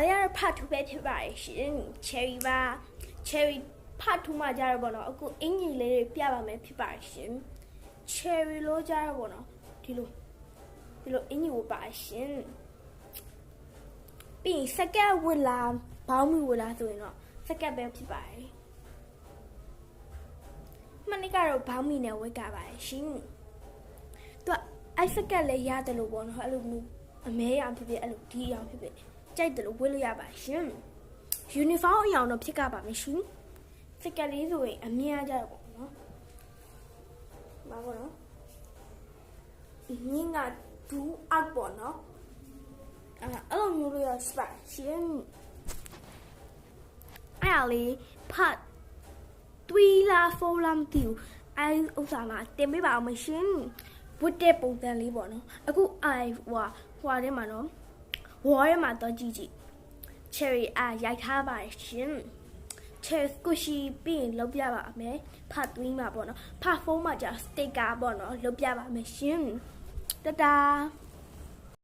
တွေကတော့ဖတ်ထူပဲဖြစ်ပါတယ်ရှင် cherry ပါ cherry ဖတ်ထူမှကြတော့ပေါ့နော်အခုအင်ကြီးလေးတွေပြပါမယ်ဖြစ်ပါတယ်ရှင် cherry လို့ကြတော့ပေါ့နော်ဒီလိုအင်ကြီးကိုပါရှင်ပြီးစကက်ဝလာဘောင်းမီဝလာဆိုရင်တော့စကက်ပဲဖြစ်ပါတယ်မနေ့ကတော့ဘောင်းမီနဲ့ဝတ်ကြပါတယ်ရှင်သူအိုက်စကက်လည်းရတယ်လို့ပေါ့နော်အဲ့လိုမျိုးအမဲရောင်ဖြစ်ဖြစ်အဲ့လိုဒီရောင်ဖြစ်ဖြစ်ကြိုက်တယ်လို့ဝတ်လို့ရပါရှင် uniform အရောင်တော့ဖြစ်ကြပါမယ်ရှင်စကက်လေးဆိုရင်အမြင်ကြတော့ပေါ့နော်ဘာပေါ့နော်ညင်ကဒူးအောက်ပေါ့နော်အဲ့လိုမျိုးလို့ရပါရှင်အဲ့လေးဖတ်3လာ4လာမသိဘူးအဲ့ဥစ္စာမှာတင်ပေးပါအောင်မရှင်ဝတ်တဲ့ပုံစံလေးပေါ့နော်အခုဟွာထဲမှာနော်ဝါထဲမှာတော့ကြည့် cherry ရိုက်ထားပါရှင် cherry ကိုရှိပြီးရင်လုပ်ပြပါမယ်ဖတ်3မှာပေါ့နော်ဖတ်4မှာじゃ sticker ပေါ့နော်လုပ်ပြပါမယ်ရှင်တတာ